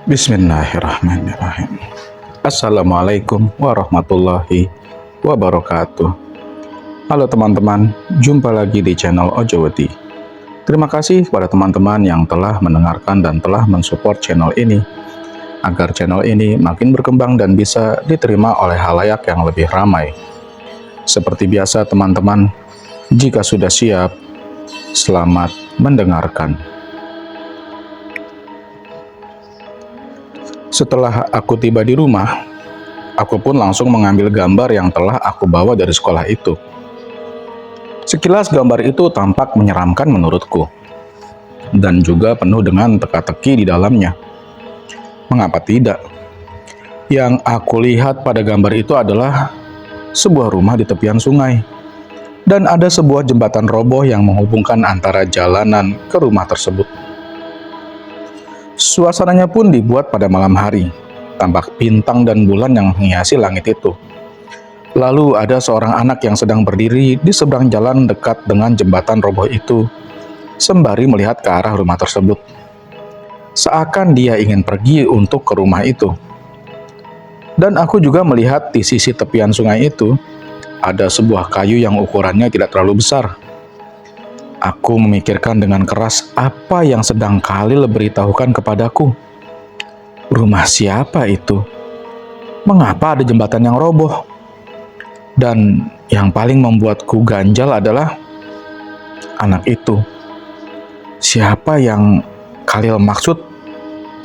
Bismillahirrahmanirrahim. Assalamualaikum warahmatullahi wabarakatuh. Halo teman-teman, jumpa lagi di channel Ojowedi. Terima kasih kepada teman-teman yang telah mendengarkan dan telah mensupport channel ini, agar channel ini makin berkembang dan bisa diterima oleh halayak yang lebih ramai. Seperti biasa teman-teman, jika sudah siap, selamat mendengarkan. Setelah aku tiba di rumah, aku pun langsung mengambil gambar yang telah aku bawa dari sekolah itu. Sekilas gambar itu tampak menyeramkan menurutku, dan juga penuh dengan teka-teki di dalamnya. Mengapa tidak? Yang aku lihat pada gambar itu adalah sebuah rumah di tepian sungai, dan ada sebuah jembatan roboh yang menghubungkan antara jalanan ke rumah tersebut. Suasananya pun dibuat pada malam hari, tampak bintang dan bulan yang menghiasi langit itu. Lalu ada seorang anak yang sedang berdiri di seberang jalan dekat dengan jembatan roboh itu, sembari melihat ke arah rumah tersebut. Seakan dia ingin pergi untuk ke rumah itu. Dan aku juga melihat di sisi tepian sungai itu, ada sebuah kayu yang ukurannya tidak terlalu besar. Aku memikirkan dengan keras apa yang sedang Khalil beritahukan kepadaku. Rumah siapa itu? Mengapa ada jembatan yang roboh? Dan yang paling membuatku ganjal adalah anak itu. Siapa yang Khalil maksud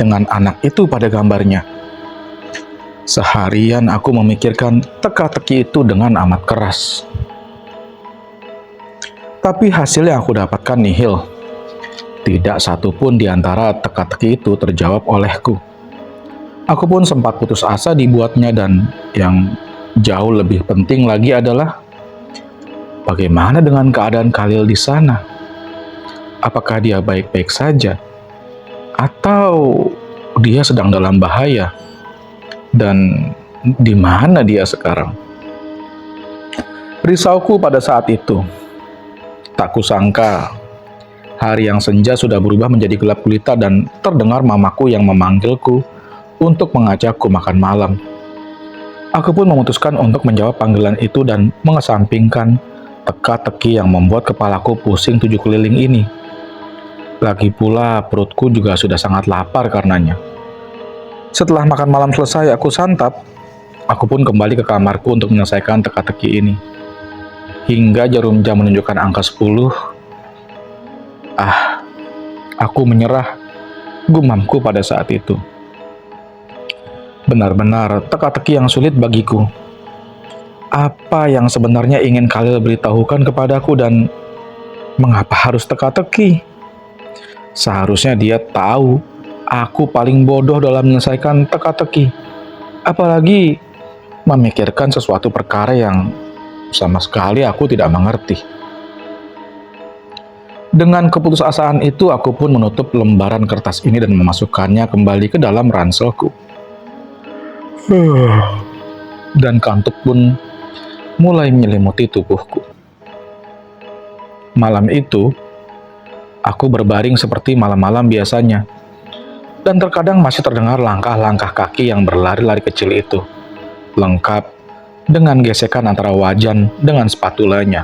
dengan anak itu pada gambarnya? Seharian aku memikirkan teka-teki itu dengan amat keras. Tapi hasil yang aku dapatkan nihil. Tidak satu pun di antara teka-teki itu terjawab olehku. Aku pun sempat putus asa dibuatnya, dan yang jauh lebih penting lagi adalah bagaimana dengan keadaan Khalil di sana? Apakah dia baik-baik saja? Atau dia sedang dalam bahaya? Dan di mana dia sekarang? Risauku pada saat itu. Tak kusangka, hari yang senja sudah berubah menjadi gelap gulita dan terdengar mamaku yang memanggilku untuk mengajakku makan malam. Aku pun memutuskan untuk menjawab panggilan itu dan mengesampingkan teka-teki yang membuat kepalaku pusing 7 keliling ini. Lagi pula perutku juga sudah sangat lapar karenanya. Setelah makan malam selesai, aku santap. Aku pun kembali ke kamarku untuk menyelesaikan teka-teki ini. Hingga jarum jam menunjukkan angka 10, aku menyerah, gumamku pada saat itu. Benar-benar teka-teki yang sulit bagiku. Apa yang sebenarnya ingin Khalil beritahukan kepadaku, dan mengapa harus teka-teki? Seharusnya dia tahu aku paling bodoh dalam menyelesaikan teka-teki. Apalagi memikirkan sesuatu perkara yang sama sekali aku tidak mengerti. Dengan keputusasaan itu, aku pun menutup lembaran kertas ini dan memasukkannya kembali ke dalam ranselku. Dan kantuk pun mulai menyelimuti tubuhku. Malam itu, aku berbaring seperti malam-malam biasanya. Dan terkadang masih terdengar langkah-langkah kaki yang berlari-lari kecil itu, lengkap dengan gesekan antara wajan dengan spatulanya.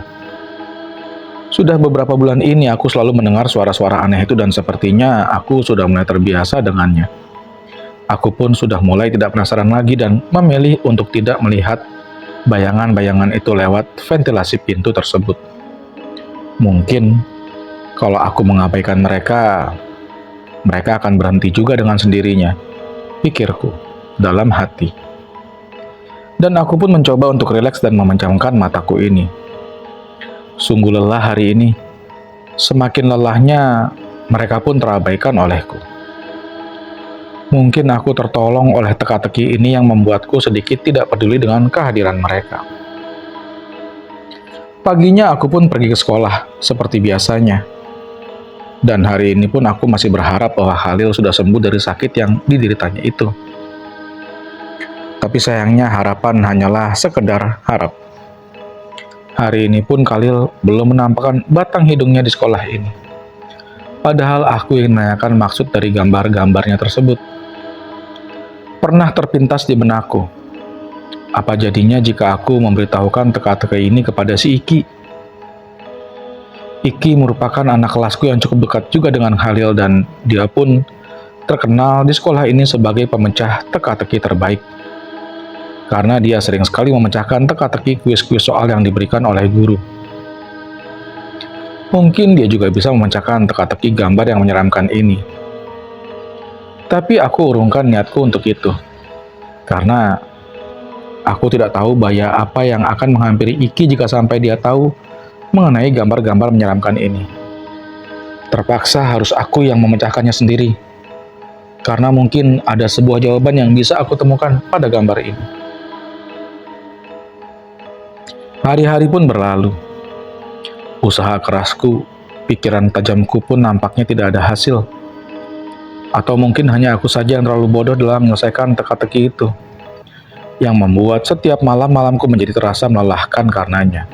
Sudah beberapa bulan ini aku selalu mendengar suara-suara aneh itu, dan sepertinya aku sudah mulai terbiasa dengannya. Aku pun sudah mulai tidak penasaran lagi dan memilih untuk tidak melihat bayangan-bayangan itu lewat ventilasi pintu tersebut. Mungkin kalau aku mengabaikan mereka, mereka akan berhenti juga dengan sendirinya, pikirku dalam hati. Dan aku pun mencoba untuk rileks dan memejamkan mataku ini. Sungguh lelah hari ini. Semakin lelahnya, mereka pun terabaikan olehku. Mungkin aku tertolong oleh teka-teki ini yang membuatku sedikit tidak peduli dengan kehadiran mereka. Paginya aku pun pergi ke sekolah, seperti biasanya. Dan hari ini pun aku masih berharap bahwa Khalil sudah sembuh dari sakit yang dideritanya itu. Tapi sayangnya harapan hanyalah sekedar harap. Hari ini pun Khalil belum menampakkan batang hidungnya di sekolah ini. Padahal aku ingin menanyakan maksud dari gambar-gambarnya tersebut. Pernah terpintas di benakku, apa jadinya jika aku memberitahukan teka-teki ini kepada si Iki? Iki merupakan anak kelasku yang cukup dekat juga dengan Khalil dan dia pun terkenal di sekolah ini sebagai pemecah teka-teki terbaik. Karena dia sering sekali memecahkan teka-teki kuis-kuis soal yang diberikan oleh guru. Mungkin dia juga bisa memecahkan teka-teki gambar yang menyeramkan ini. Tapi aku urungkan niatku untuk itu. Karena aku tidak tahu bahaya apa yang akan menghampiri Iki jika sampai dia tahu mengenai gambar-gambar menyeramkan ini. Terpaksa harus aku yang memecahkannya sendiri, karena mungkin ada sebuah jawaban yang bisa aku temukan pada gambar ini. Hari-hari pun berlalu. Usaha kerasku, pikiran tajamku pun nampaknya tidak ada hasil. Atau mungkin hanya aku saja yang terlalu bodoh dalam menyelesaikan teka-teki itu, yang membuat setiap malam-malamku menjadi terasa melelahkan karenanya.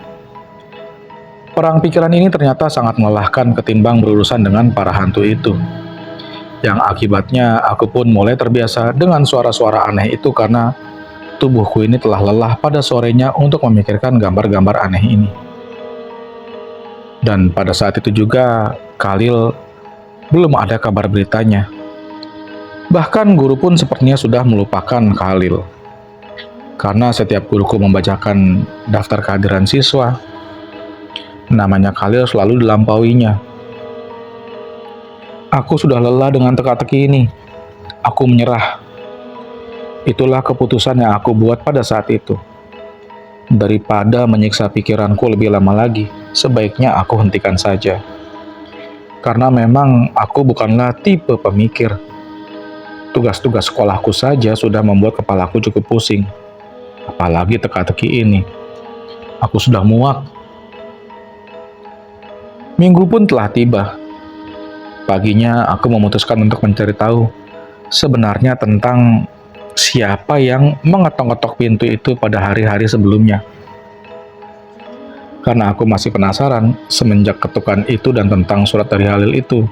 Perang pikiran ini ternyata sangat melelahkan ketimbang berurusan dengan para hantu itu. Yang akibatnya aku pun mulai terbiasa dengan suara-suara aneh itu karena tubuhku ini telah lelah pada sorenya untuk memikirkan gambar-gambar aneh ini. Dan pada saat itu juga, Khalil belum ada kabar beritanya. Bahkan guru pun sepertinya sudah melupakan Khalil. Karena setiap guruku membacakan daftar kehadiran siswa, namanya Khalil selalu dilampauinya. Aku sudah lelah dengan teka-teki ini. Aku menyerah. Itulah keputusan yang aku buat pada saat itu. Daripada menyiksa pikiranku lebih lama lagi, sebaiknya aku hentikan saja. Karena memang aku bukanlah tipe pemikir. Tugas-tugas sekolahku saja sudah membuat kepalaku cukup pusing. Apalagi teka-teki ini. Aku sudah muak. Minggu pun telah tiba. Paginya aku memutuskan untuk mencari tahu sebenarnya tentang siapa yang mengetok-ngetok pintu itu pada hari-hari sebelumnya. Karena aku masih penasaran semenjak ketukan itu dan tentang surat dari Khalil itu,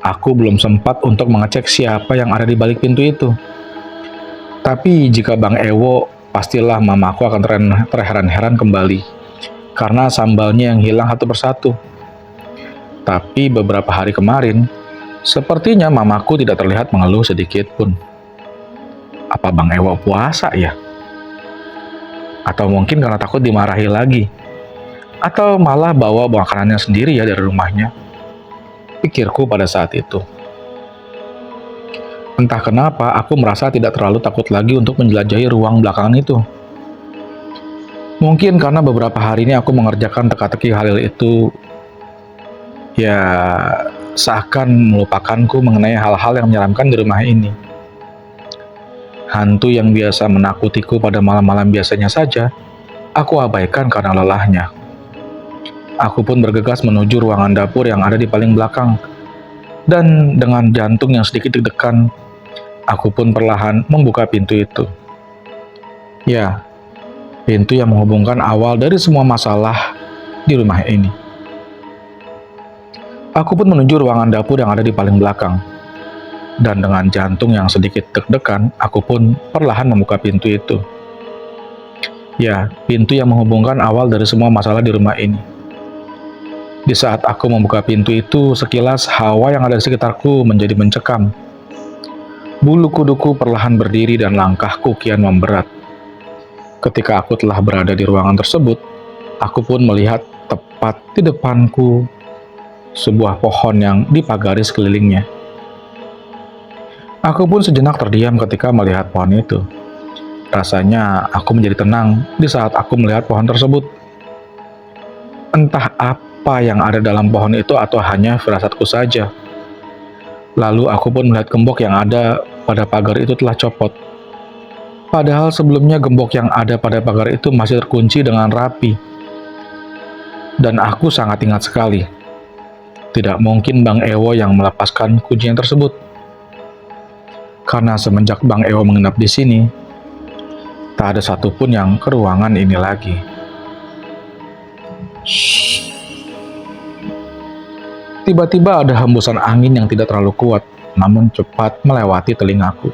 aku belum sempat untuk mengecek siapa yang ada di balik pintu itu. Tapi jika Bang Ewo, pastilah mamaku akan terheran-heran kembali karena sambalnya yang hilang satu persatu. Tapi beberapa hari kemarin, sepertinya mamaku tidak terlihat mengeluh sedikit pun. Apa Bang Ewo puasa ya? Atau mungkin karena takut dimarahi lagi? Atau malah bawa makanannya sendiri ya dari rumahnya? Pikirku pada saat itu. Entah kenapa aku merasa tidak terlalu takut lagi untuk menjelajahi ruang belakangan itu. Mungkin karena beberapa hari ini aku mengerjakan teka-teki Khalil itu, ya, seakan melupakanku mengenai hal-hal yang menyeramkan di rumah ini. Hantu yang biasa menakutiku pada malam-malam biasanya saja, aku abaikan karena lelahnya. Aku pun bergegas menuju ruangan dapur yang ada di paling belakang. Dan dengan jantung yang sedikit deg-degan, aku pun perlahan membuka pintu itu. Ya, pintu yang menghubungkan awal dari semua masalah di rumah ini. Aku pun menuju ruangan dapur yang ada di paling belakang. Dan dengan jantung yang sedikit deg-degan, aku pun perlahan membuka pintu itu. Ya, pintu yang menghubungkan awal dari semua masalah di rumah ini. Di saat aku membuka pintu itu, sekilas hawa yang ada di sekitarku menjadi mencekam. Bulu kuduku perlahan berdiri dan langkahku kian memberat. Ketika aku telah berada di ruangan tersebut, aku pun melihat tepat di depanku sebuah pohon yang dipagari sekelilingnya. Aku pun sejenak terdiam ketika melihat pohon itu. Rasanya aku menjadi tenang di saat aku melihat pohon tersebut. Entah apa yang ada dalam pohon itu atau hanya firasatku saja. Lalu aku pun melihat gembok yang ada pada pagar itu telah copot. Padahal sebelumnya gembok yang ada pada pagar itu masih terkunci dengan rapi. Dan aku sangat ingat sekali. Tidak mungkin Bang Ewo yang melepaskan kuncinya tersebut. Karena semenjak Bang Ewo menginap di sini, tak ada satupun yang ke ruangan ini lagi. Tiba-tiba ada hembusan angin yang tidak terlalu kuat, namun cepat melewati telingaku.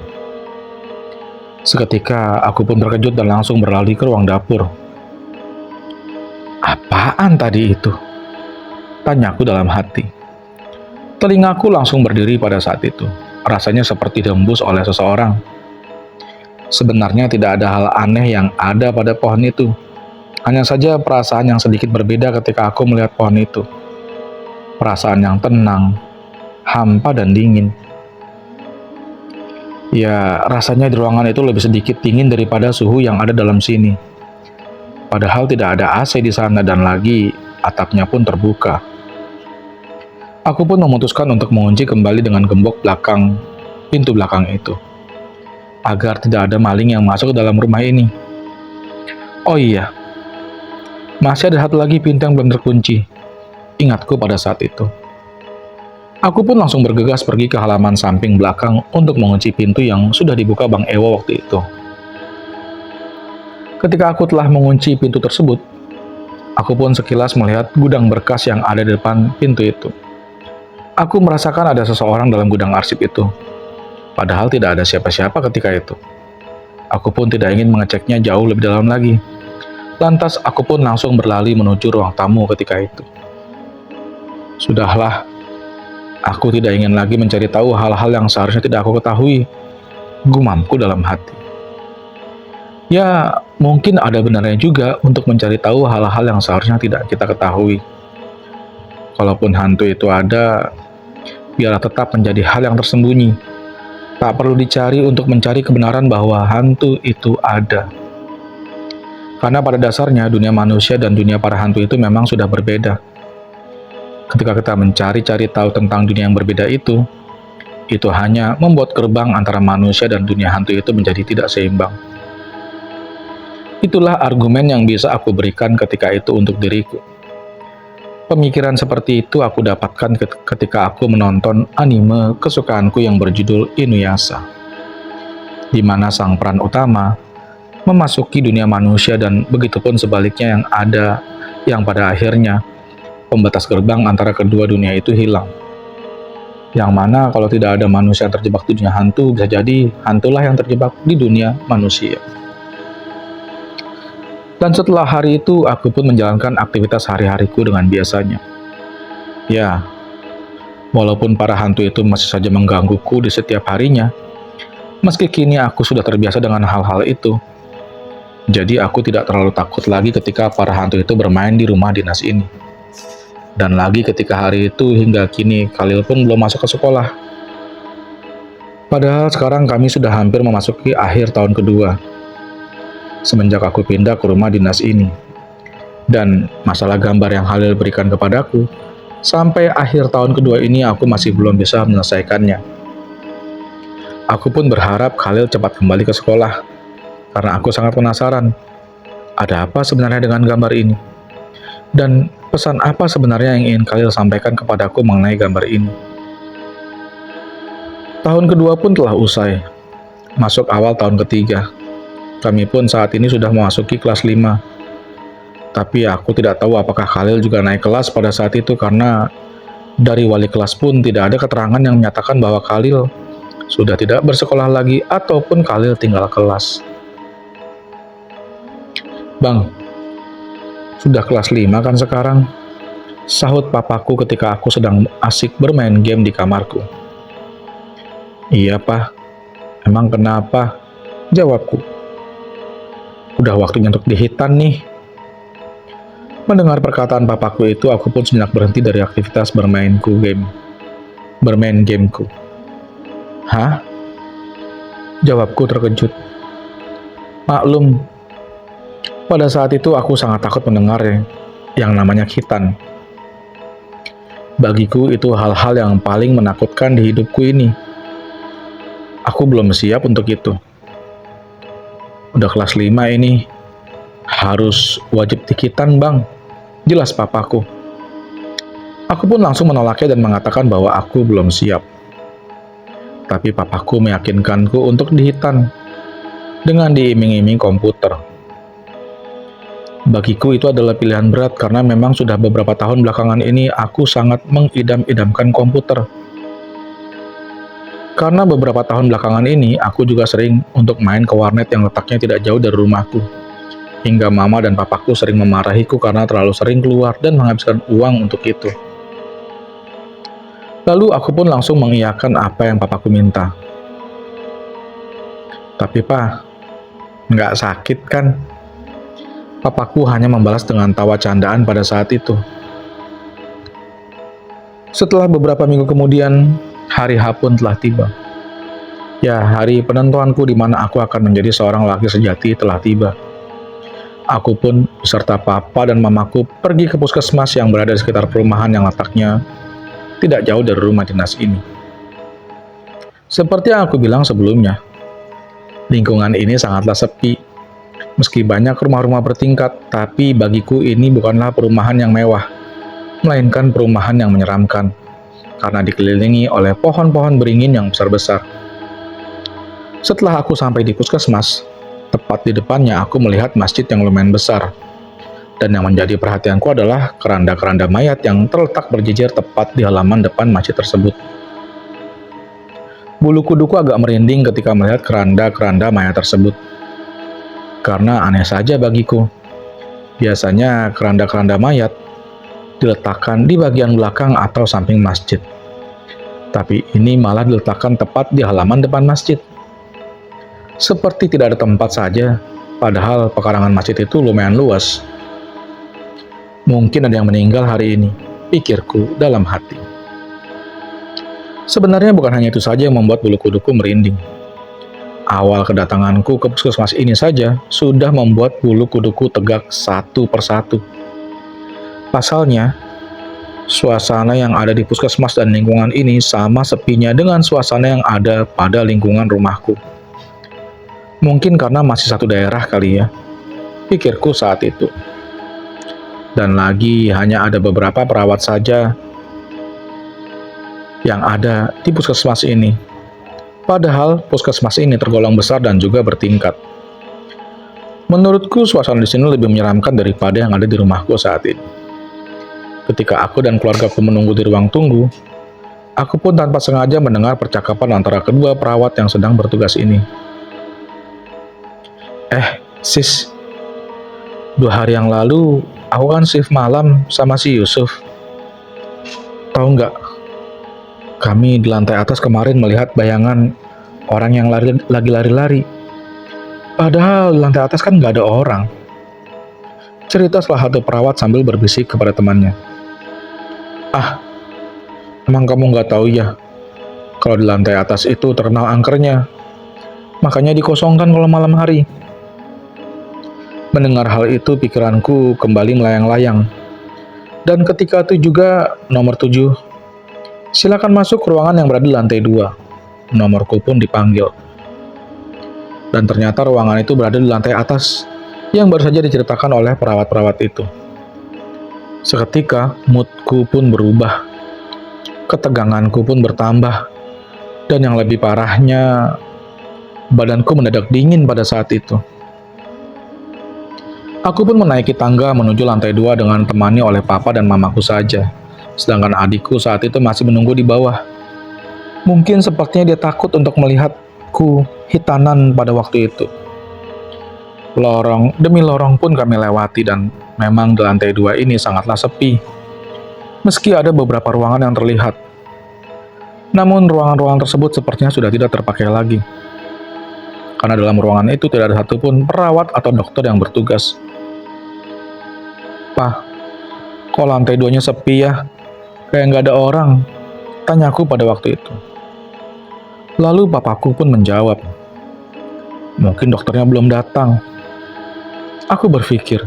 Seketika aku pun terkejut dan langsung berlari ke ruang dapur. Apaan tadi itu? Tanyaku dalam hati. Telingaku langsung berdiri pada saat itu. Rasanya seperti dihembus oleh seseorang. Sebenarnya tidak ada hal aneh yang ada pada pohon itu. Hanya saja perasaan yang sedikit berbeda ketika aku melihat pohon itu. Perasaan yang tenang, hampa dan dingin. Ya, rasanya di ruangan itu lebih sedikit dingin daripada suhu yang ada dalam sini. Padahal tidak ada AC di sana dan lagi atapnya pun terbuka. Aku pun memutuskan untuk mengunci kembali dengan gembok pintu belakang itu, agar tidak ada maling yang masuk ke dalam rumah ini. Oh iya, masih ada satu lagi pintu yang belum terkunci, ingatku pada saat itu. Aku pun langsung bergegas pergi ke halaman samping belakang untuk mengunci pintu yang sudah dibuka Bang Ewo waktu itu. Ketika aku telah mengunci pintu tersebut, aku pun sekilas melihat gudang berkas yang ada di depan pintu itu. Aku merasakan ada seseorang dalam gudang arsip itu, padahal tidak ada siapa-siapa ketika itu. Aku pun tidak ingin mengeceknya jauh lebih dalam lagi. Lantas aku pun langsung berlari menuju ruang tamu ketika itu. Sudahlah, aku tidak ingin lagi mencari tahu hal-hal yang seharusnya tidak aku ketahui, gumamku dalam hati. Ya, mungkin ada benarnya juga untuk mencari tahu hal-hal yang seharusnya tidak kita ketahui. Kalaupun hantu itu ada, biarlah tetap menjadi hal yang tersembunyi. Tak perlu dicari untuk mencari kebenaran bahwa hantu itu ada. Karena pada dasarnya dunia manusia dan dunia para hantu itu memang sudah berbeda. Ketika kita mencari-cari tahu tentang dunia yang berbeda itu hanya membuat gerbang antara manusia dan dunia hantu itu menjadi tidak seimbang. Itulah argumen yang bisa aku berikan ketika itu untuk diriku. Pemikiran seperti itu aku dapatkan ketika aku menonton anime kesukaanku yang berjudul Inuyasha, di mana sang peran utama memasuki dunia manusia dan begitupun sebaliknya yang pada akhirnya pembatas gerbang antara kedua dunia itu hilang. Yang mana kalau tidak ada manusia yang terjebak di dunia hantu, bisa jadi hantulah yang terjebak di dunia manusia. Dan setelah hari itu, aku pun menjalankan aktivitas hari-hariku dengan biasanya. Ya, walaupun para hantu itu masih saja menggangguku di setiap harinya, meski kini aku sudah terbiasa dengan hal-hal itu. Jadi aku tidak terlalu takut lagi ketika para hantu itu bermain di rumah dinas ini. Dan lagi ketika hari itu hingga kini Khalil pun belum masuk ke sekolah. Padahal sekarang kami sudah hampir memasuki akhir tahun kedua semenjak aku pindah ke rumah dinas ini. Dan masalah gambar yang Khalil berikan kepadaku, sampai akhir tahun kedua ini aku masih belum bisa menyelesaikannya. Aku pun berharap Khalil cepat kembali ke sekolah, karena aku sangat penasaran, ada apa sebenarnya dengan gambar ini? Dan pesan apa sebenarnya yang ingin Khalil sampaikan kepadaku mengenai gambar ini? Tahun kedua pun telah usai, masuk awal tahun ketiga. Kami pun saat ini sudah memasuki kelas 5. Tapi aku tidak tahu apakah Khalil juga naik kelas pada saat itu karena dari wali kelas pun tidak ada keterangan yang menyatakan bahwa Khalil sudah tidak bersekolah lagi ataupun Khalil tinggal kelas. Bang, sudah kelas 5 kan sekarang? Sahut papaku ketika aku sedang asik bermain game di kamarku. Iya, Pak. Emang kenapa? Jawabku. Udah waktunya untuk dihitan nih. Mendengar perkataan papaku itu, aku pun sejenak berhenti dari aktivitas bermain gameku. Hah? Jawabku terkejut. Maklum, pada saat itu aku sangat takut mendengar yang namanya khitan. Bagiku itu hal-hal yang paling menakutkan di hidupku ini. Aku belum siap untuk itu. Udah kelas 5 ini, harus wajib dikitan bang, jelas papaku. Aku pun langsung menolaknya dan mengatakan bahwa aku belum siap. Tapi papaku meyakinkanku untuk dihitan dengan diiming-iming komputer. Bagiku itu adalah pilihan berat karena memang sudah beberapa tahun belakangan ini aku sangat mengidam-idamkan komputer. Karena beberapa tahun belakangan ini, aku juga sering untuk main ke warnet yang letaknya tidak jauh dari rumahku. Hingga mama dan papaku sering memarahiku karena terlalu sering keluar dan menghabiskan uang untuk itu. Lalu aku pun langsung mengiyakan apa yang papaku minta. Tapi pa, nggak sakit kan? Papaku hanya membalas dengan tawa candaan pada saat itu. Setelah beberapa minggu kemudian, hari H pun telah tiba. Ya, hari penentuanku di mana aku akan menjadi seorang laki sejati telah tiba. Aku pun beserta papa dan mamaku pergi ke puskesmas yang berada di sekitar perumahan yang letaknya tidak jauh dari rumah dinas ini. Seperti yang aku bilang sebelumnya, lingkungan ini sangatlah sepi. Meski banyak rumah-rumah bertingkat, tapi bagiku ini bukanlah perumahan yang mewah, melainkan perumahan yang menyeramkan, karena dikelilingi oleh pohon-pohon beringin yang besar-besar. Setelah aku sampai di puskesmas, tepat di depannya aku melihat masjid yang lumayan besar. Dan yang menjadi perhatianku adalah keranda-keranda mayat yang terletak berjejer tepat di halaman depan masjid tersebut. Bulu kuduku agak merinding ketika melihat keranda-keranda mayat tersebut. Karena aneh saja bagiku. Biasanya keranda-keranda mayat diletakkan di bagian belakang atau samping masjid. Tapi ini malah diletakkan tepat di halaman depan masjid. Seperti tidak ada tempat saja, padahal pekarangan masjid itu lumayan luas. Mungkin ada yang meninggal hari ini, pikirku dalam hati. Sebenarnya bukan hanya itu saja yang membuat bulu kuduku merinding. Awal kedatanganku ke puskesmas ini saja sudah membuat bulu kuduku tegak satu persatu. Pasalnya, suasana yang ada di puskesmas dan lingkungan ini sama sepinya dengan suasana yang ada pada lingkungan rumahku. Mungkin karena masih satu daerah kali ya, pikirku saat itu. Dan lagi hanya ada beberapa perawat saja yang ada di puskesmas ini. Padahal puskesmas ini tergolong besar dan juga bertingkat. Menurutku suasana di sini lebih menyeramkan daripada yang ada di rumahku saat ini. Ketika aku dan keluargaku menunggu di ruang tunggu, aku pun tanpa sengaja mendengar percakapan antara kedua perawat yang sedang bertugas ini. Sis, 2 hari yang lalu aku kan shift malam sama si Yusuf. Tahu nggak? Kami di lantai atas kemarin melihat bayangan orang yang lagi lari-lari. Padahal di lantai atas kan nggak ada orang. Cerita salah satu perawat sambil berbisik kepada temannya. Emang kamu nggak tahu ya? Kalau di lantai atas itu terkenal angkernya. Makanya dikosongkan kalau malam hari. Mendengar hal itu pikiranku kembali melayang-layang. Dan ketika itu juga nomor 7. Silakan masuk ke ruangan yang berada di lantai 2. Nomorku pun dipanggil. Dan ternyata ruangan itu berada di lantai atas, yang baru saja diceritakan oleh perawat-perawat itu. Seketika, moodku pun berubah. Keteganganku pun bertambah. Dan yang lebih parahnya, badanku mendadak dingin pada saat itu. Aku pun menaiki tangga menuju lantai 2 dengan ditemani oleh papa dan mamaku saja. Sedangkan adikku saat itu masih menunggu di bawah. Mungkin sepertinya dia takut untuk melihatku hitanan pada waktu itu. Lorong demi lorong pun kami lewati dan memang di lantai 2 ini sangatlah sepi. Meski ada beberapa ruangan yang terlihat. Namun ruangan-ruangan tersebut sepertinya sudah tidak terpakai lagi. Karena dalam ruangan itu tidak ada satupun perawat atau dokter yang bertugas. Kok lantai 2-nya sepi ya? Kayak nggak ada orang, tanyaku pada waktu itu. Lalu papaku pun menjawab, mungkin dokternya belum datang. Aku berpikir,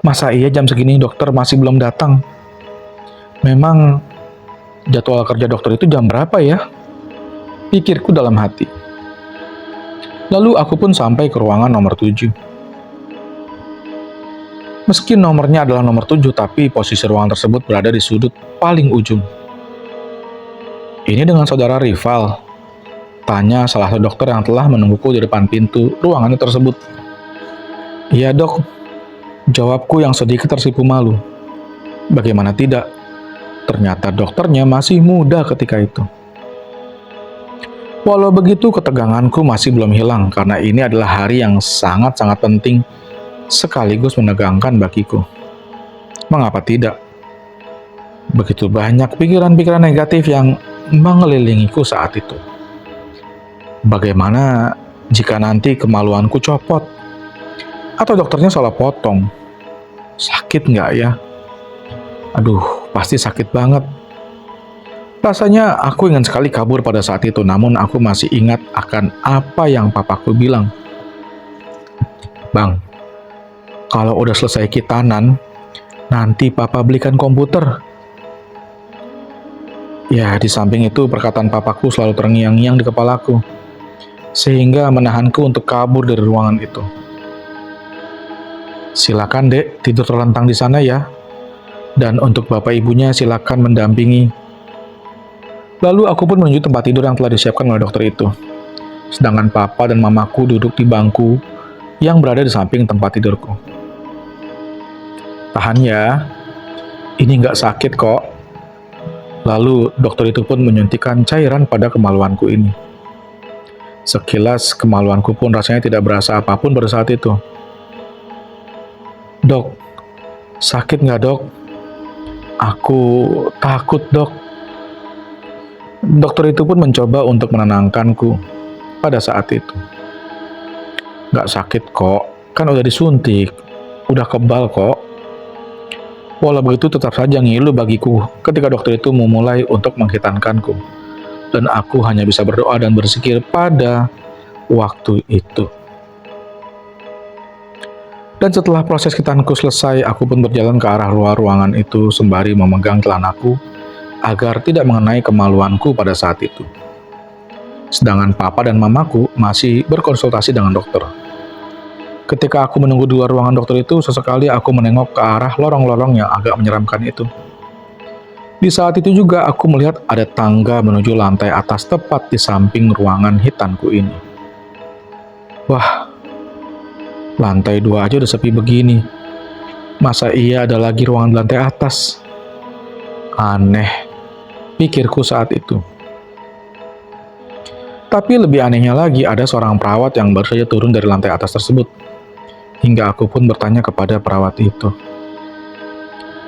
masa iya jam segini dokter masih belum datang? Memang jadwal kerja dokter itu jam berapa ya? Pikirku dalam hati. Lalu aku pun sampai ke ruangan nomor 7. Meski nomornya adalah nomor 7, tapi posisi ruangan tersebut berada di sudut paling ujung. Ini dengan saudara rival? Tanya salah satu dokter yang telah menungguku di depan pintu ruangan tersebut. Iya dok, jawabku yang sedikit tersipu malu. Bagaimana tidak? Ternyata dokternya masih muda ketika itu. Walau begitu, keteganganku masih belum hilang karena ini adalah hari yang sangat-sangat penting sekaligus menegangkan bagiku. Mengapa tidak? Begitu banyak pikiran-pikiran negatif yang mengelilingiku saat itu. Bagaimana jika nanti kemaluanku copot? Atau dokternya salah potong? Sakit nggak ya? Aduh, pasti sakit banget. Rasanya aku ingin sekali kabur pada saat itu, namun aku masih ingat akan apa yang papaku bilang. Bang, kalau udah selesai kitanan, nanti papa belikan komputer. Ya, di samping itu perkataan papaku selalu terngiang-ngiang di kepalaku, sehingga menahanku untuk kabur dari ruangan itu. Silakan dek, tidur terlentang di sana ya. Dan untuk bapak ibunya silakan mendampingi. Lalu aku pun menuju tempat tidur yang telah disiapkan oleh dokter itu. Sedangkan papa dan mamaku duduk di bangku yang berada di samping tempat tidurku. Tahan ya, ini nggak sakit kok. Lalu dokter itu pun menyuntikkan cairan pada kemaluanku ini. Sekilas kemaluanku pun rasanya tidak berasa apapun pada saat itu. Dok, sakit nggak dok? Aku takut dok. Dokter itu pun mencoba untuk menenangkanku pada saat itu. Nggak sakit kok, kan udah disuntik, udah kebal kok. Walau begitu tetap saja ngilu bagiku ketika dokter itu memulai untuk menghitankanku. Dan aku hanya bisa berdoa dan berzikir pada waktu itu. Dan setelah proses hitanku selesai, aku pun berjalan ke arah luar ruangan itu sembari memegang celanaku agar tidak mengenai kemaluanku pada saat itu. Sedangkan papa dan mamaku masih berkonsultasi dengan dokter. Ketika aku menunggu di luar ruangan dokter itu, sesekali aku menengok ke arah lorong-lorong yang agak menyeramkan itu. Di saat itu juga aku melihat ada tangga menuju lantai atas tepat di samping ruangan hitanku ini. Wah, lantai 2 aja udah sepi begini. Masa iya ada lagi ruangan di lantai atas? Aneh, pikirku saat itu. Tapi lebih anehnya lagi, ada seorang perawat yang baru saja turun dari lantai atas tersebut. Hingga aku pun bertanya kepada perawat itu.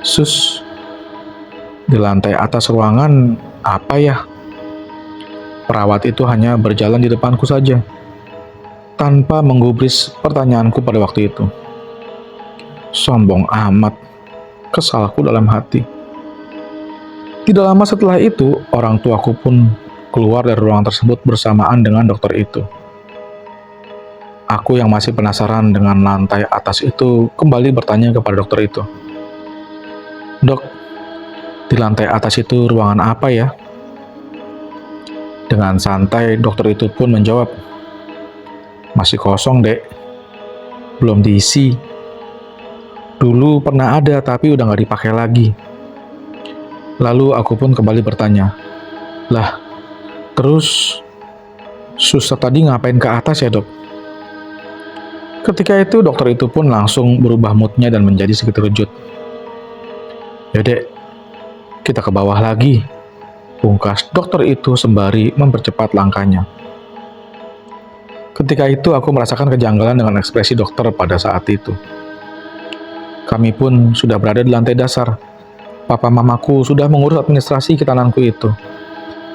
Sus, di lantai atas ruangan apa ya? Perawat itu hanya berjalan di depanku saja, tanpa menggubris pertanyaanku pada waktu itu. Sombong amat, kesalku dalam hati. Tidak lama setelah itu, orang tuaku pun keluar dari ruangan tersebut bersamaan dengan dokter itu. Aku yang masih penasaran dengan lantai atas itu kembali bertanya kepada dokter itu. Dok, di lantai atas itu ruangan apa ya? Dengan santai dokter itu pun menjawab, masih kosong dek, belum diisi. Dulu pernah ada tapi udah gak dipakai lagi. Lalu aku pun kembali bertanya, lah terus suster tadi ngapain ke atas ya dok? Ketika itu dokter itu pun langsung berubah moodnya dan menjadi sedikit terkejut. Ya dek, kita ke bawah lagi, pungkas dokter itu sembari mempercepat langkahnya. Ketika itu aku merasakan kejanggalan dengan ekspresi dokter pada saat itu. Kami pun sudah berada di lantai dasar. Papa mamaku sudah mengurus administrasi hitananku itu.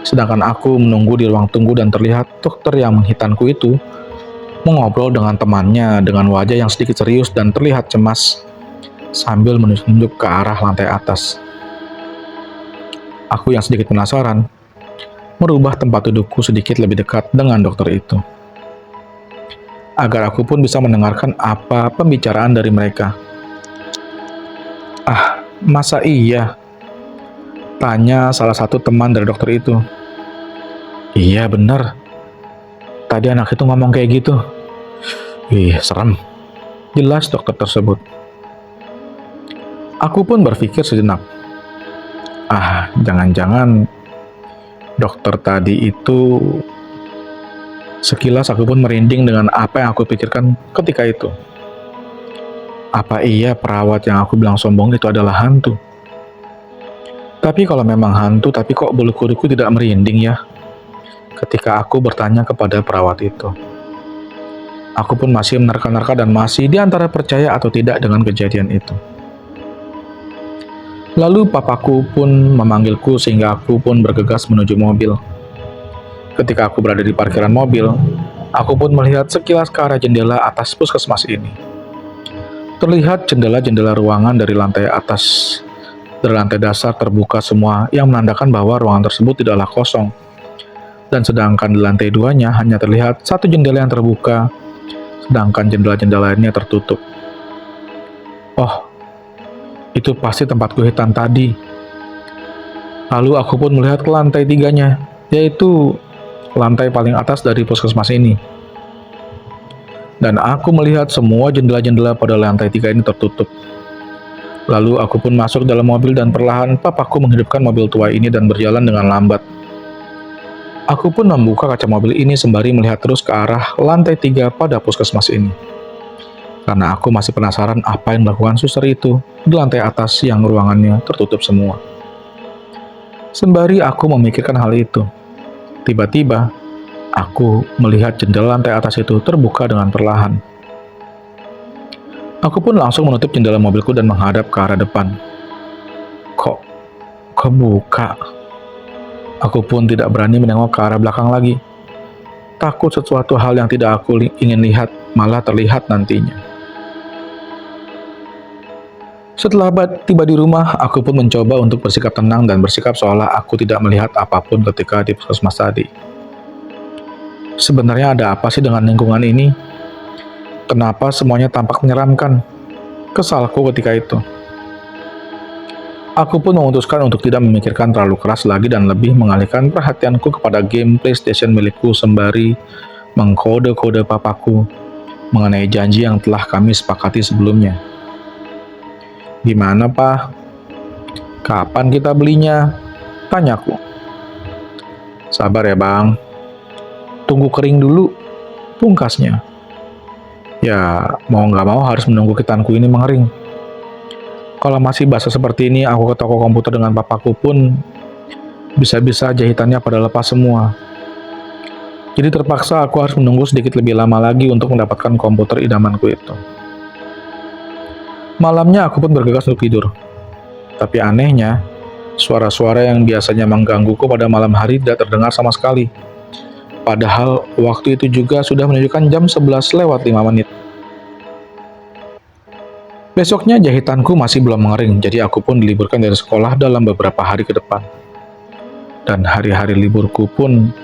Sedangkan aku menunggu di ruang tunggu dan terlihat dokter yang menghitanku itu mengobrol dengan temannya dengan wajah yang sedikit serius dan terlihat cemas sambil menunjuk ke arah lantai atas. Aku yang sedikit penasaran merubah tempat dudukku sedikit lebih dekat dengan dokter itu, agar aku pun bisa mendengarkan apa pembicaraan dari mereka. Ah, masa iya? Tanya salah satu teman dari dokter itu. Iya bener, tadi anak itu ngomong kayak gitu. Ih, serem. Jelas dokter tersebut. Aku pun berpikir sejenak. Ah, jangan-jangan dokter tadi itu... Sekilas aku pun merinding dengan apa yang aku pikirkan ketika itu. Apa iya perawat yang aku bilang sombong itu adalah hantu? Tapi kalau memang hantu, tapi kok bulu kuduku tidak merinding ya? ketika aku bertanya kepada perawat itu. Aku pun masih menerka-nerka dan masih di antara percaya atau tidak dengan kejadian itu. Lalu papaku pun memanggilku sehingga aku pun bergegas menuju mobil. Ketika aku berada di parkiran mobil, aku pun melihat sekilas ke arah jendela atas puskesmas ini. Terlihat jendela-jendela ruangan dari lantai atas, dari lantai dasar terbuka semua yang menandakan bahwa ruangan tersebut tidaklah kosong. Dan sedangkan di lantai 2-nya hanya terlihat satu jendela yang terbuka, sedangkan jendela-jendela lainnya tertutup. Oh, itu pasti tempatku hitam tadi. Lalu aku pun melihat ke lantai 3-nya, yaitu lantai paling atas dari puskesmas ini. Dan aku melihat semua jendela-jendela pada lantai 3 ini tertutup. Lalu aku pun masuk dalam mobil dan perlahan papaku menghidupkan mobil tua ini dan berjalan dengan lambat. Aku pun membuka kaca mobil ini sembari melihat terus ke arah lantai 3 pada puskesmas ini. Karena aku masih penasaran apa yang dilakukan suster itu di lantai atas yang ruangannya tertutup semua. Sembari aku memikirkan hal itu, tiba-tiba aku melihat jendela lantai atas itu terbuka dengan perlahan. Aku pun langsung menutup jendela mobilku dan menghadap ke arah depan. Kok kebuka? Aku pun tidak berani menengok ke arah belakang lagi. Takut sesuatu hal yang tidak aku ingin lihat malah terlihat nantinya. Setelah tiba di rumah, aku pun mencoba untuk bersikap tenang dan bersikap seolah aku tidak melihat apapun ketika di puskesmas tadi. Sebenarnya ada apa sih dengan lingkungan ini? Kenapa semuanya tampak menyeramkan? Kesalku ketika itu. Aku pun memutuskan untuk tidak memikirkan terlalu keras lagi dan lebih mengalihkan perhatianku kepada game PlayStation milikku sembari mengkode-kode papaku mengenai janji yang telah kami sepakati sebelumnya. Gimana, Pak? Kapan kita belinya? Tanyaku. Sabar ya, Bang. Tunggu kering dulu, pungkasnya. Ya, mau nggak mau harus menunggu ketanku ini mengering. Kalau masih basah seperti ini, aku ke toko komputer dengan papaku pun bisa-bisa jahitannya pada lepas semua. Jadi terpaksa aku harus menunggu sedikit lebih lama lagi untuk mendapatkan komputer idamanku itu. Malamnya aku pun bergegas untuk tidur. Tapi anehnya, suara-suara yang biasanya menggangguku pada malam hari tidak terdengar sama sekali. Padahal waktu itu juga sudah menunjukkan jam 11 lewat 5 menit. Besoknya jahitanku masih belum mengering, jadi aku pun diliburkan dari sekolah dalam beberapa hari ke depan. Dan hari-hari liburku pun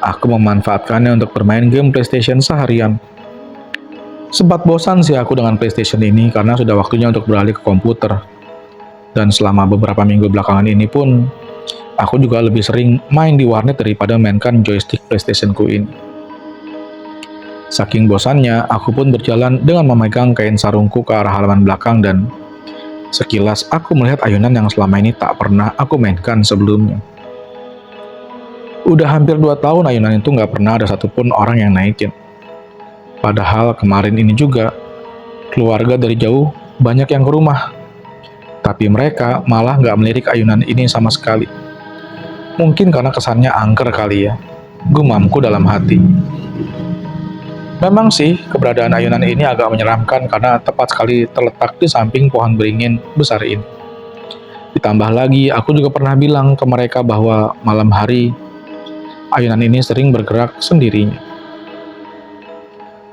aku memanfaatkannya untuk bermain game PlayStation seharian. Sempat bosan sih aku dengan PlayStation ini karena sudah waktunya untuk beralih ke komputer. Dan selama beberapa minggu belakangan ini pun, aku juga lebih sering main di warnet daripada mainkan joystick PlayStation-ku ini. Saking bosannya, aku pun berjalan dengan memegang kain sarungku ke arah halaman belakang dan sekilas aku melihat ayunan yang selama ini tak pernah aku mainkan sebelumnya. Udah hampir 2 tahun ayunan itu nggak pernah ada satupun orang yang naikin. Padahal kemarin ini juga, keluarga dari jauh banyak yang ke rumah. Tapi mereka malah nggak melirik ayunan ini sama sekali. Mungkin karena kesannya angker kali ya, gumamku dalam hati. Memang sih, keberadaan ayunan ini agak menyeramkan karena tepat sekali terletak di samping pohon beringin besar ini. Ditambah lagi, aku juga pernah bilang ke mereka bahwa malam hari, ayunan ini sering bergerak sendirinya.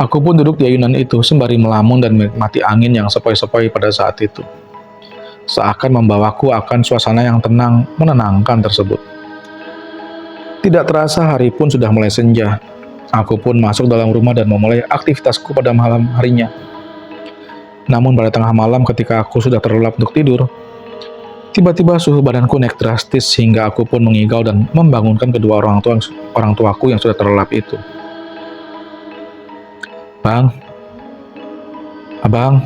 Aku pun duduk di ayunan itu sembari melamun dan menikmati angin yang sepoi-sepoi pada saat itu. Seakan membawaku akan suasana yang tenang, menenangkan tersebut. Tidak terasa hari pun sudah mulai senja. Aku pun masuk dalam rumah dan memulai aktivitasku pada malam harinya. Namun pada tengah malam ketika aku sudah terlelap untuk tidur, tiba-tiba suhu badanku naik drastis hingga aku pun mengigau dan membangunkan kedua orang tuaku yang sudah terlelap itu. Bang, Abang,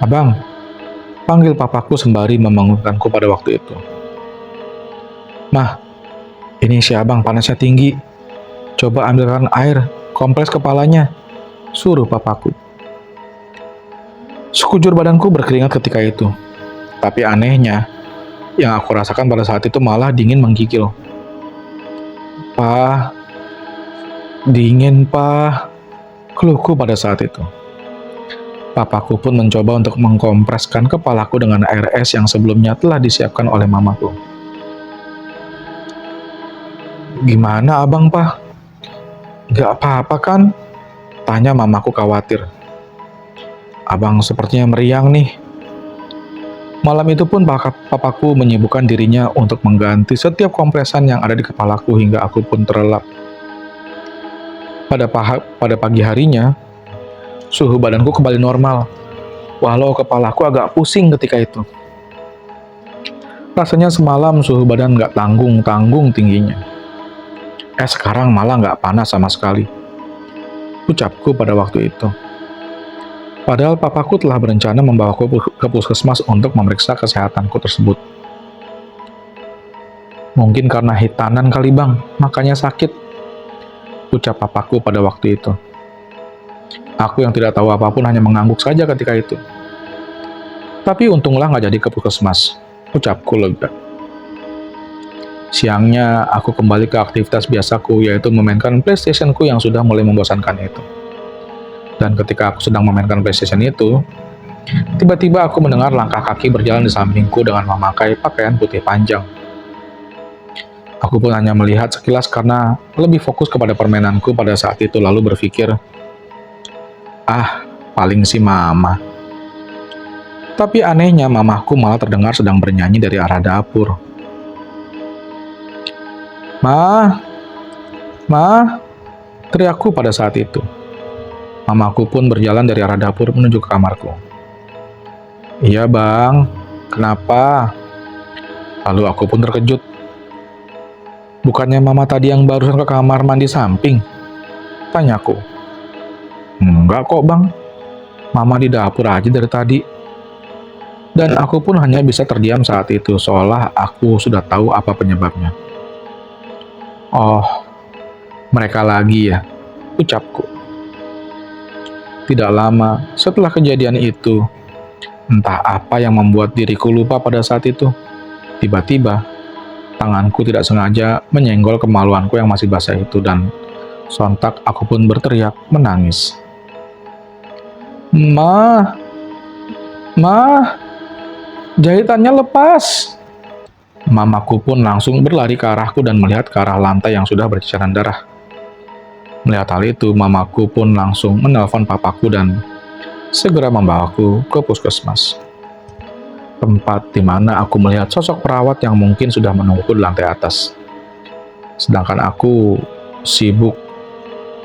Abang, panggil papaku sembari membangunkanku pada waktu itu. Mah, ini si Abang panasnya tinggi. Coba ambilkan air, kompres kepalanya, suruh papaku. Sekujur badanku berkeringat ketika itu. Tapi anehnya, yang aku rasakan pada saat itu malah dingin menggigil. "Pa, dingin, Pa," keluhku pada saat itu. Papaku pun mencoba untuk mengkompreskan kepalaku dengan air es yang sebelumnya telah disiapkan oleh mamaku. "Gimana abang, Pa? Gak apa-apa kan?" tanya mamaku khawatir. "Abang sepertinya meriang nih." Malam itu pun papaku menyibukkan dirinya untuk mengganti setiap kompresan yang ada di kepalaku hingga aku pun terlelap. Pada pagi harinya, suhu badanku kembali normal, walau kepalaku agak pusing ketika itu. Rasanya semalam suhu badan gak tanggung-tanggung tingginya. Sekarang malah gak panas sama sekali, ucapku pada waktu itu. Padahal papaku telah berencana membawaku ke puskesmas untuk memeriksa kesehatanku tersebut. "Mungkin karena hitanan kali bang, makanya sakit," ucap papaku pada waktu itu. Aku yang tidak tahu apapun hanya mengangguk saja ketika itu. "Tapi untunglah nggak jadi ke puskesmas," ucapku lega. Siangnya, aku kembali ke aktivitas biasaku, yaitu memainkan PlayStation-ku yang sudah mulai membosankan itu. Dan ketika aku sedang memainkan PlayStation itu, tiba-tiba aku mendengar langkah kaki berjalan di sampingku dengan memakai pakaian putih panjang. Aku pun hanya melihat sekilas karena lebih fokus kepada permainanku pada saat itu, lalu berpikir, paling si mama. Tapi anehnya mamahku malah terdengar sedang bernyanyi dari arah dapur. "Ma, ma," teriakku pada saat itu. Mamaku pun berjalan dari arah dapur menuju ke kamarku. "Iya bang, kenapa?" Lalu aku pun terkejut. "Bukannya mama tadi yang barusan ke kamar mandi samping?" tanyaku. "Enggak kok bang, mama di dapur aja dari tadi." Dan aku pun hanya bisa terdiam saat itu, seolah aku sudah tahu apa penyebabnya. "Oh, mereka lagi ya," ucapku. Tidak lama setelah kejadian itu, entah apa yang membuat diriku lupa pada saat itu. Tiba-tiba, tanganku tidak sengaja menyenggol kemaluanku yang masih basah itu dan sontak aku pun berteriak menangis. Ma, jahitannya lepas." Mamaku pun langsung berlari ke arahku dan melihat ke arah lantai yang sudah berceceran darah. Melihat hal itu, mamaku pun langsung menelpon papaku dan segera membawaku ke puskesmas. Tempat di mana aku melihat sosok perawat yang mungkin sudah menungguku di lantai atas. Sedangkan aku sibuk,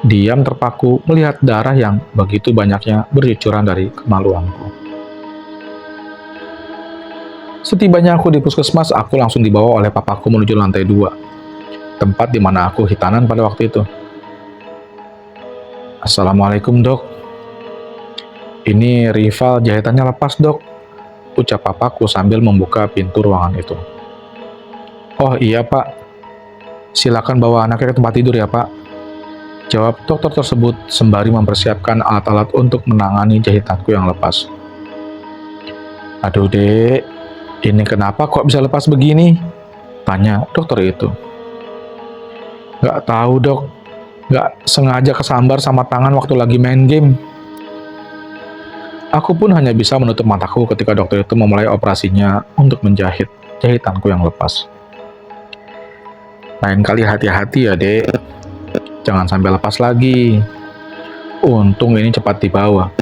diam terpaku melihat darah yang begitu banyaknya bercucuran dari kemaluanku. Setibanya aku di puskesmas, aku langsung dibawa oleh papaku menuju lantai 2, tempat di mana aku hitanan pada waktu itu. "Assalamualaikum dok, ini rival jahitannya lepas dok," ucap papaku sambil membuka pintu ruangan itu. "Oh iya pak, silakan bawa anaknya ke tempat tidur ya pak," jawab dokter tersebut sembari mempersiapkan alat-alat untuk menangani jahitanku yang lepas. "Aduh dek, ini kenapa kok bisa lepas begini?" tanya dokter itu. "Gak tahu dok, gak sengaja kesambar sama tangan waktu lagi main game." Aku pun hanya bisa menutup mataku ketika dokter itu memulai operasinya untuk menjahit jahitanku yang lepas. "Lain kali hati-hati ya dek, jangan sampai lepas lagi. Untung ini cepat dibawa."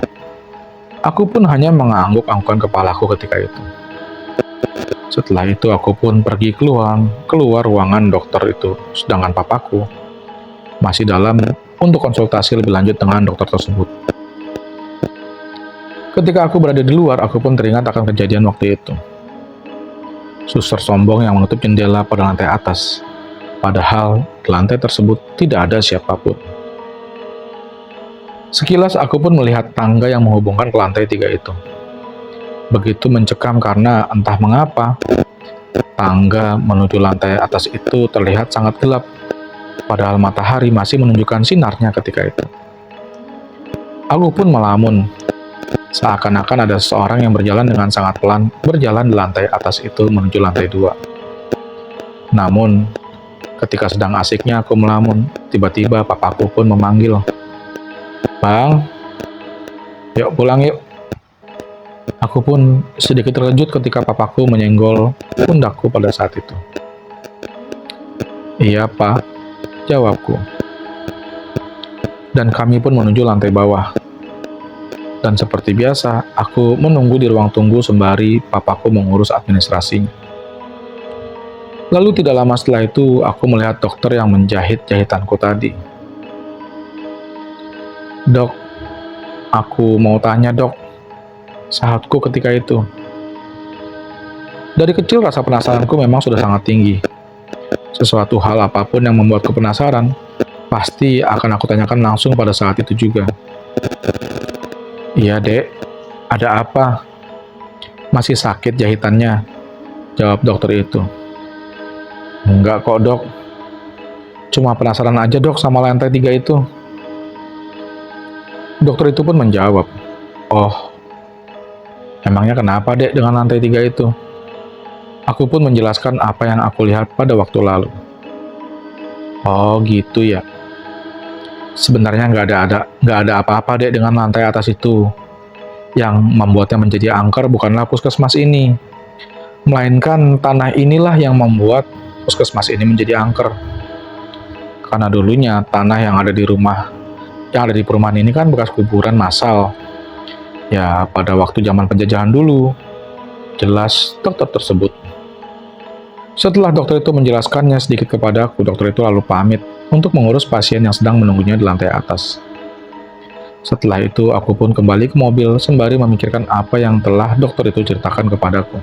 Aku pun hanya mengangguk-anggukan kepalaku ketika itu. Setelah itu aku pun pergi keluar ruangan dokter itu, sedangkan papaku masih dalam untuk konsultasi lebih lanjut dengan dokter tersebut. Ketika aku berada di luar, aku pun teringat akan kejadian waktu itu. Suster sombong yang menutup jendela pada lantai atas, padahal di lantai tersebut tidak ada siapapun. Sekilas aku pun melihat tangga yang menghubungkan ke lantai 3 itu. Begitu mencekam karena entah mengapa, tangga menuju lantai atas itu terlihat sangat gelap, padahal matahari masih menunjukkan sinarnya ketika itu. Aku pun melamun, seakan-akan ada seseorang yang berjalan dengan sangat pelan berjalan di lantai atas itu menuju lantai 2. Namun, Ketika sedang asiknya aku melamun, tiba-tiba papaku pun memanggil, "Bang, yuk pulang yuk." Aku pun sedikit terkejut ketika papaku menyenggol pundakku pada saat itu. "Iya, Pak," jawabku. Dan kami pun menuju lantai bawah. Dan seperti biasa, aku menunggu di ruang tunggu sembari papaku mengurus administrasinya. Lalu tidak lama setelah itu, aku melihat dokter yang menjahit jahitanku tadi. "Dok, aku mau tanya dok," sahutku ketika itu. Dari kecil rasa penasaranku memang sudah sangat tinggi. Sesuatu hal apapun yang membuatku penasaran, pasti akan aku tanyakan langsung pada saat itu juga. "Iya dek, ada apa?" "Masih sakit jahitannya," jawab dokter itu. "Enggak kok dok, cuma penasaran aja dok sama lantai 3 itu." Dokter itu pun menjawab, "Oh, emangnya kenapa dek dengan lantai 3 itu?" Aku pun menjelaskan apa yang aku lihat pada waktu lalu. "Oh gitu ya, sebenarnya nggak ada apa-apa dek dengan lantai atas itu. Yang membuatnya menjadi angker bukanlah puskesmas ini, melainkan tanah inilah yang membuat puskesmas ini menjadi angker. Karena dulunya tanah yang ada di perumahan ini kan bekas kuburan massal. Ya pada waktu zaman penjajahan dulu," jelas dokter tersebut. Setelah dokter itu menjelaskannya sedikit kepadaku, dokter itu lalu pamit untuk mengurus pasien yang sedang menunggunya di lantai atas. Setelah itu, aku pun kembali ke mobil sembari memikirkan apa yang telah dokter itu ceritakan kepadaku.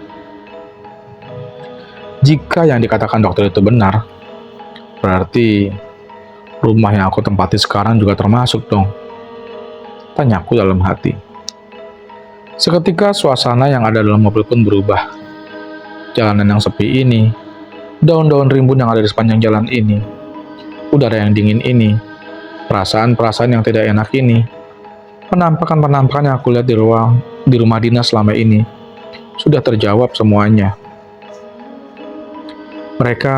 Jika yang dikatakan dokter itu benar, berarti rumah yang aku tempati sekarang juga termasuk dong, tanyaku dalam hati. Seketika suasana yang ada dalam mobil pun berubah. Jalanan yang sepi ini, daun-daun rimbun yang ada di sepanjang jalan ini, udara yang dingin ini, perasaan-perasaan yang tidak enak ini, penampakan-penampakan yang aku lihat di rumah dinas selama ini, sudah terjawab semuanya. Mereka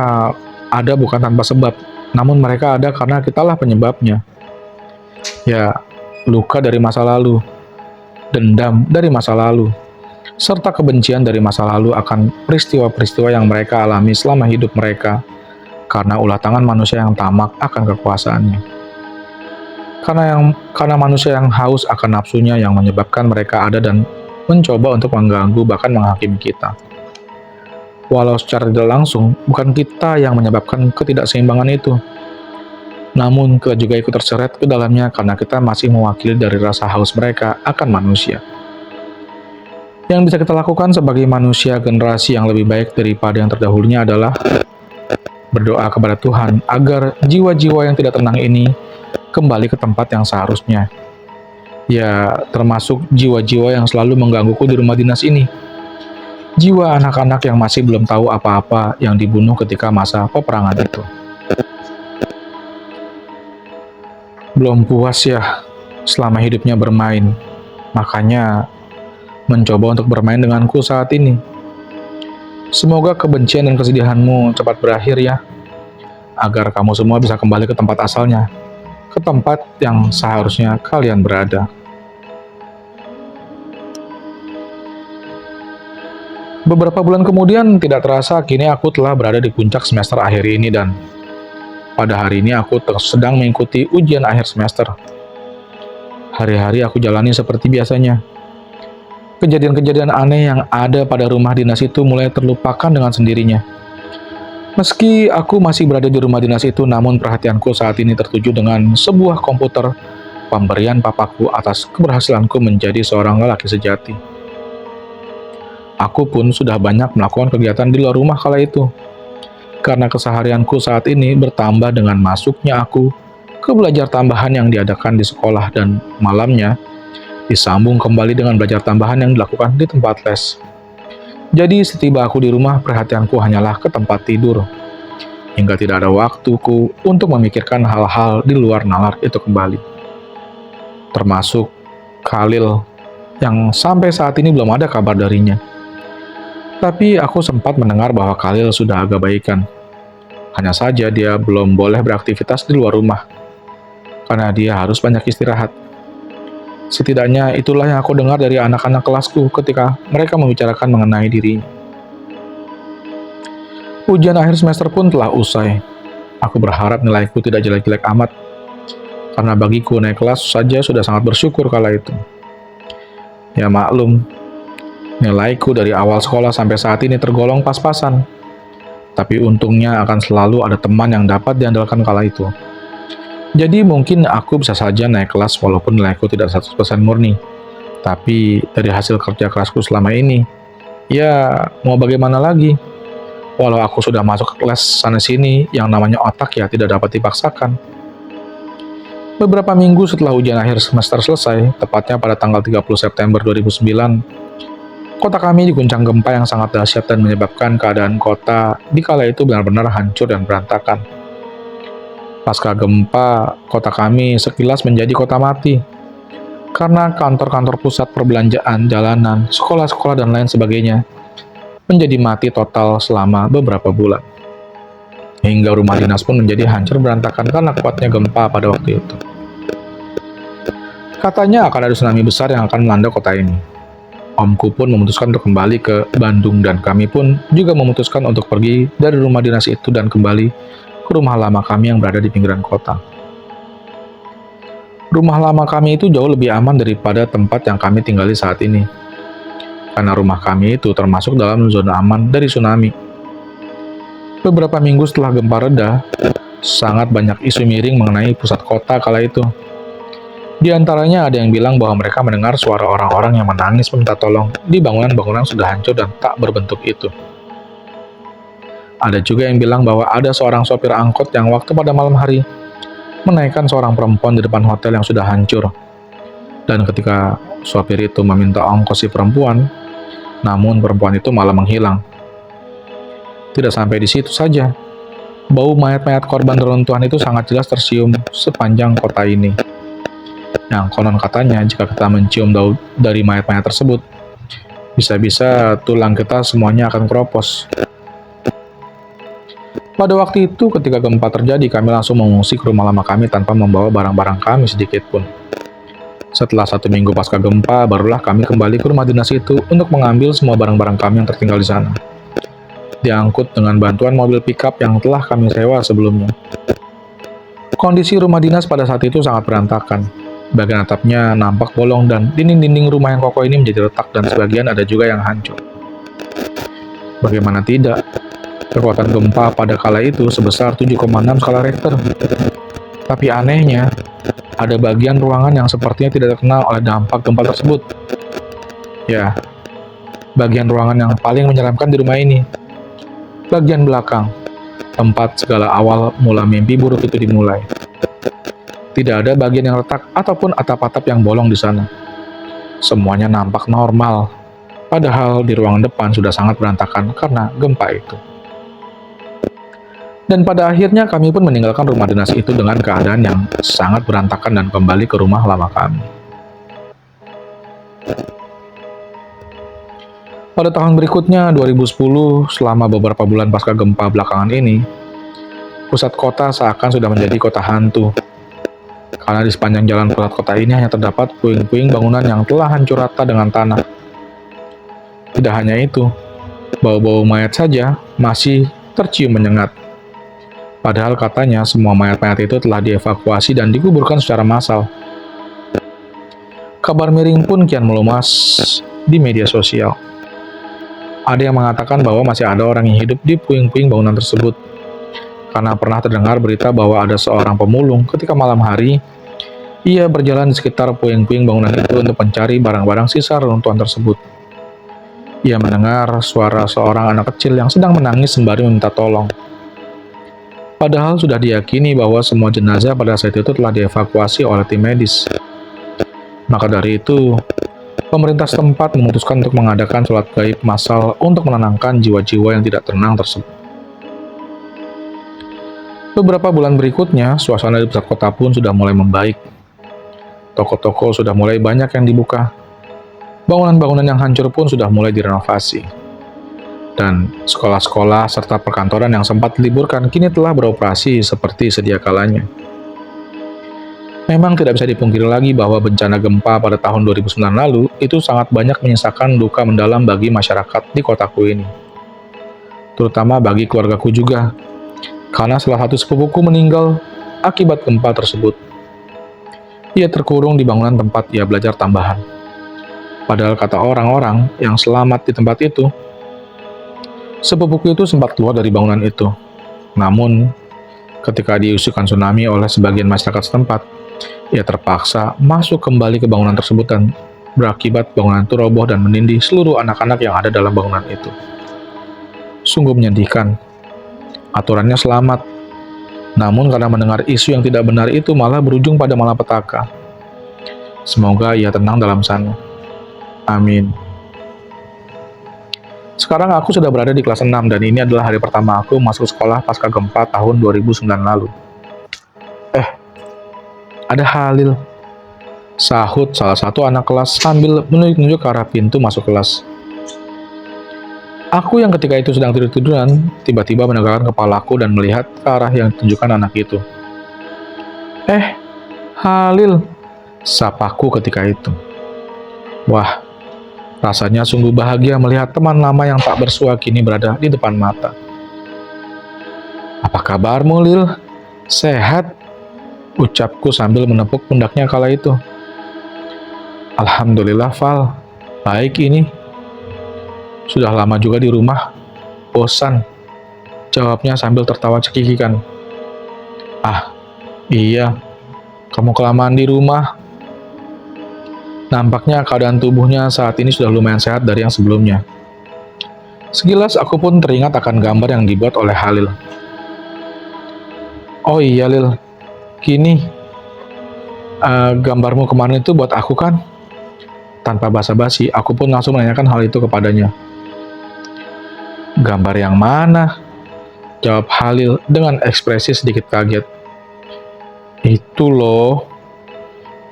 ada bukan tanpa sebab, namun mereka ada karena kitalah penyebabnya. Ya, luka dari masa lalu, dendam dari masa lalu, serta kebencian dari masa lalu akan peristiwa-peristiwa yang mereka alami selama hidup mereka, karena ulah tangan manusia yang tamak akan kekuasaannya. Karena manusia yang haus akan nafsunya yang menyebabkan mereka ada dan mencoba untuk mengganggu bahkan menghakimi kita. Walau secara tidak langsung, bukan kita yang menyebabkan ketidakseimbangan itu, namun kita juga ikut terseret ke dalamnya karena kita masih mewakili dari rasa haus mereka akan manusia. Yang bisa kita lakukan sebagai manusia generasi yang lebih baik daripada yang terdahulunya adalah berdoa kepada Tuhan agar jiwa-jiwa yang tidak tenang ini kembali ke tempat yang seharusnya. Ya, termasuk jiwa-jiwa yang selalu menggangguku di rumah dinas ini. Jiwa anak-anak yang masih belum tahu apa-apa yang dibunuh ketika masa peperangan itu. Belum puas ya selama hidupnya bermain, makanya mencoba untuk bermain denganku saat ini. Semoga kebencian dan kesedihanmu cepat berakhir ya, agar kamu semua bisa kembali ke tempat asalnya, ke tempat yang seharusnya kalian berada. Beberapa bulan kemudian, tidak terasa kini aku telah berada di puncak semester akhir ini dan pada hari ini aku sedang mengikuti ujian akhir semester. Hari-hari aku jalani seperti biasanya. Kejadian-kejadian aneh yang ada pada rumah dinas itu mulai terlupakan dengan sendirinya. Meski aku masih berada di rumah dinas itu, namun perhatianku saat ini tertuju dengan sebuah komputer pemberian papaku atas keberhasilanku menjadi seorang lelaki sejati. Aku pun sudah banyak melakukan kegiatan di luar rumah kala itu, karena keseharianku saat ini bertambah dengan masuknya aku ke belajar tambahan yang diadakan di sekolah dan malamnya disambung kembali dengan belajar tambahan yang dilakukan di tempat les. Jadi setiba aku di rumah, perhatianku hanyalah ke tempat tidur, hingga tidak ada waktuku untuk memikirkan hal-hal di luar nalar itu kembali. Termasuk Khalil, yang sampai saat ini belum ada kabar darinya. Tapi aku sempat mendengar bahwa Khalil sudah agak baikan. Hanya saja dia belum boleh beraktivitas di luar rumah, karena dia harus banyak istirahat. Setidaknya itulah yang aku dengar dari anak-anak kelasku ketika mereka membicarakan mengenai dirinya. Ujian akhir semester pun telah usai. Aku berharap nilaiku tidak jelek-jelek amat, karena bagiku naik kelas saja sudah sangat bersyukur kala itu. Ya maklum, nilaiku dari awal sekolah sampai saat ini tergolong pas-pasan. Tapi untungnya akan selalu ada teman yang dapat diandalkan kala itu. Jadi mungkin aku bisa saja naik kelas walaupun nilaiku tidak 100% murni. Tapi dari hasil kerja kerasku selama ini, ya mau bagaimana lagi? Walau aku sudah masuk ke kelas sana-sini, yang namanya otak ya tidak dapat dipaksakan. Beberapa minggu setelah ujian akhir semester selesai, tepatnya pada tanggal 30 September 2009, kota kami diguncang gempa yang sangat dahsyat dan menyebabkan keadaan kota di kala itu benar-benar hancur dan berantakan. Pasca gempa, kota kami sekilas menjadi kota mati, karena kantor-kantor pusat perbelanjaan, jalanan, sekolah-sekolah, dan lain sebagainya menjadi mati total selama beberapa bulan. Hingga rumah dinas pun menjadi hancur berantakan karena kuatnya gempa pada waktu itu. Katanya akan ada tsunami besar yang akan melanda kota ini. Omku pun memutuskan untuk kembali ke Bandung dan kami pun juga memutuskan untuk pergi dari rumah dinas itu dan kembali ke rumah lama kami yang berada di pinggiran kota. Rumah lama kami itu jauh lebih aman daripada tempat yang kami tinggali saat ini, karena rumah kami itu termasuk dalam zona aman dari tsunami. Beberapa minggu setelah gempa reda, sangat banyak isu miring mengenai pusat kota kala itu. Di antaranya ada yang bilang bahwa mereka mendengar suara orang-orang yang menangis meminta tolong di bangunan-bangunan sudah hancur dan tak berbentuk itu. Ada juga yang bilang bahwa ada seorang sopir angkot yang waktu pada malam hari menaikkan seorang perempuan di depan hotel yang sudah hancur. Dan ketika sopir itu meminta ongkos si perempuan, namun perempuan itu malah menghilang. Tidak sampai di situ saja, bau mayat-mayat korban reruntuhan itu sangat jelas tercium sepanjang kota ini. Yang konon katanya jika kita mencium bau dari mayat-mayat tersebut, bisa-bisa tulang kita semuanya akan keropos. Pada waktu itu ketika gempa terjadi, kami langsung mengungsi ke rumah lama kami tanpa membawa barang-barang kami sedikit pun. Setelah 1 minggu pasca gempa, barulah kami kembali ke rumah dinas itu untuk mengambil semua barang-barang kami yang tertinggal di sana. Diangkut dengan bantuan mobil pickup yang telah kami sewa sebelumnya. Kondisi rumah dinas pada saat itu sangat berantakan. Bagian atapnya nampak bolong dan dinding-dinding rumah yang kokoh ini menjadi retak dan sebagian ada juga yang hancur. Bagaimana tidak? Kekuatan gempa pada kala itu sebesar 7,6 skala Richter. Tapi anehnya, ada bagian ruangan yang sepertinya tidak terkenal oleh dampak gempa tersebut. Ya, bagian ruangan yang paling menyeramkan di rumah ini. Bagian belakang, tempat segala awal mula mimpi buruk itu dimulai. Tidak ada bagian yang retak ataupun atap-atap yang bolong di sana. Semuanya nampak normal, padahal di ruangan depan sudah sangat berantakan karena gempa itu. Dan pada akhirnya kami pun meninggalkan rumah dinas itu dengan keadaan yang sangat berantakan dan kembali ke rumah lama kami. Pada tahun berikutnya, 2010, selama beberapa bulan pasca gempa belakangan ini, pusat kota seakan sudah menjadi kota hantu. Karena di sepanjang jalan pusat kota ini hanya terdapat puing-puing bangunan yang telah hancur rata dengan tanah. Tidak hanya itu, bau-bau mayat saja masih tercium menyengat. Padahal katanya semua mayat-mayat itu telah dievakuasi dan dikuburkan secara massal. Kabar miring pun kian meluas di media sosial. Ada yang mengatakan bahwa masih ada orang yang hidup di puing-puing bangunan tersebut. Karena pernah terdengar berita bahwa ada seorang pemulung ketika malam hari, ia berjalan di sekitar puing-puing bangunan itu untuk mencari barang-barang sisa reruntuhan tersebut. Ia mendengar suara seorang anak kecil yang sedang menangis sembari meminta tolong. Padahal sudah diyakini bahwa semua jenazah pada saat itu telah dievakuasi oleh tim medis. Maka dari itu, pemerintah setempat memutuskan untuk mengadakan sholat gaib massal untuk menenangkan jiwa-jiwa yang tidak tenang tersebut. Beberapa bulan berikutnya, suasana di pusat kota pun sudah mulai membaik. Toko-toko sudah mulai banyak yang dibuka. Bangunan-bangunan yang hancur pun sudah mulai direnovasi. Dan sekolah-sekolah serta perkantoran yang sempat diliburkan kini telah beroperasi seperti sedia kalanya. Memang tidak bisa dipungkiri lagi bahwa bencana gempa pada tahun 2009 lalu itu sangat banyak menyisakan duka mendalam bagi masyarakat di kotaku ini. Terutama bagi keluargaku juga, karena salah satu sepupuku meninggal akibat gempa tersebut. Ia terkurung di bangunan tempat ia belajar tambahan. Padahal kata orang-orang yang selamat di tempat itu, sepupuku itu sempat keluar dari bangunan itu. Namun, ketika diusukan tsunami oleh sebagian masyarakat setempat, ia terpaksa masuk kembali ke bangunan tersebut dan berakibat bangunan itu roboh dan menindih seluruh anak-anak yang ada dalam bangunan itu. Sungguh menyedihkan. Aturannya selamat, namun karena mendengar isu yang tidak benar itu malah berujung pada malapetaka. Semoga ia tenang dalam sana. Amin. Sekarang aku sudah berada di kelas 6 dan ini adalah hari pertama aku masuk sekolah pasca gempa tahun 2009 lalu. Ada Halil, sahut salah satu anak kelas sambil menunjuk-nunjuk ke arah pintu masuk kelas. Aku yang ketika itu sedang tidur-tiduran, tiba-tiba menegakkan kepalaku dan melihat ke arah yang ditunjukkan anak itu. Halil, sapaku ketika itu. Wah, rasanya sungguh bahagia melihat teman lama yang tak bersua kini berada di depan mata. Apa kabarmu, Lil? Sehat? Ucapku sambil menepuk pundaknya kala itu. Alhamdulillah, Val. Baik ini. Sudah lama juga di rumah. Bosan. Jawabnya sambil tertawa cekikikan. Iya. Kamu kelamaan di rumah. Nampaknya keadaan tubuhnya saat ini sudah lumayan sehat dari yang sebelumnya. Sekilas aku pun teringat akan gambar yang dibuat oleh Halil. Oh iya, Lil. Gini, gambarmu kemarin itu buat aku kan? Tanpa basa-basi, aku pun langsung menanyakan hal itu kepadanya. Gambar yang mana? Jawab Halil dengan ekspresi sedikit kaget. Itu loh,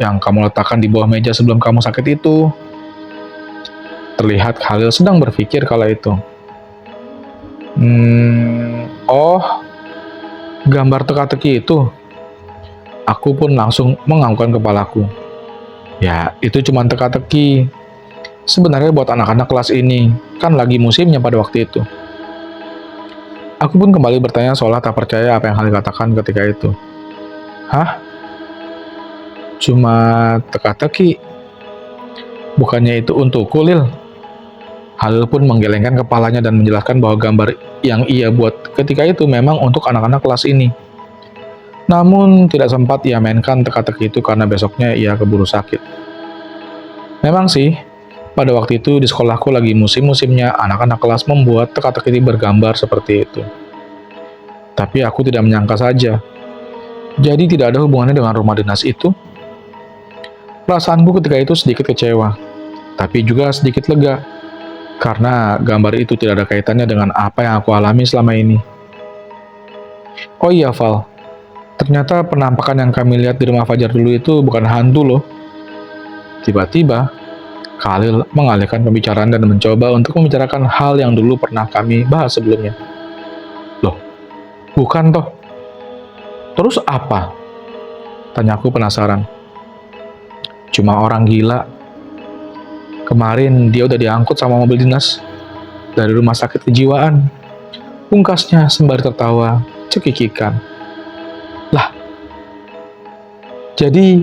yang kamu letakkan di bawah meja sebelum kamu sakit itu. Terlihat Halil sedang berpikir kala itu. Gambar teka-teki itu. Aku pun langsung menganggukkan kepalaku. Ya, itu cuma teka-teki. Sebenarnya buat anak-anak kelas ini, kan lagi musimnya pada waktu itu. Aku pun kembali bertanya seolah tak percaya apa yang Halil katakan ketika itu. Hah? Cuma teka-teki? Bukannya itu untukku, Lil? Halil pun menggelengkan kepalanya dan menjelaskan bahwa gambar yang ia buat ketika itu memang untuk anak-anak kelas ini. Namun, tidak sempat ia mainkan teka-teki itu karena besoknya ia keburu sakit. Memang sih, pada waktu itu di sekolahku lagi musim-musimnya anak-anak kelas membuat teka-teki bergambar seperti itu. Tapi aku tidak menyangka saja. Jadi tidak ada hubungannya dengan rumah dinas itu. Perasaanku ketika itu sedikit kecewa, tapi juga sedikit lega. Karena gambar itu tidak ada kaitannya dengan apa yang aku alami selama ini. Oh iya, Val. Ternyata penampakan yang kami lihat di rumah Fajar dulu itu bukan hantu loh. Tiba-tiba, Khalil mengalihkan pembicaraan dan mencoba untuk membicarakan hal yang dulu pernah kami bahas sebelumnya. Loh, bukan toh? Terus apa? Tanyaku penasaran. Cuma orang gila. Kemarin dia udah diangkut sama mobil dinas dari rumah sakit kejiwaan. Pungkasnya sembari tertawa, cekikikan. Lah, jadi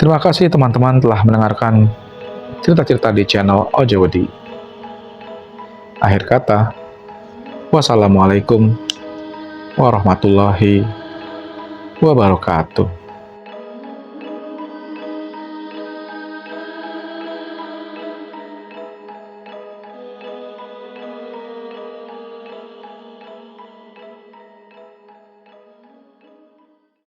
terima kasih teman-teman telah mendengarkan cerita-cerita di channel Ojewedi. Akhir kata, wassalamualaikum warahmatullahi wabarakatuh.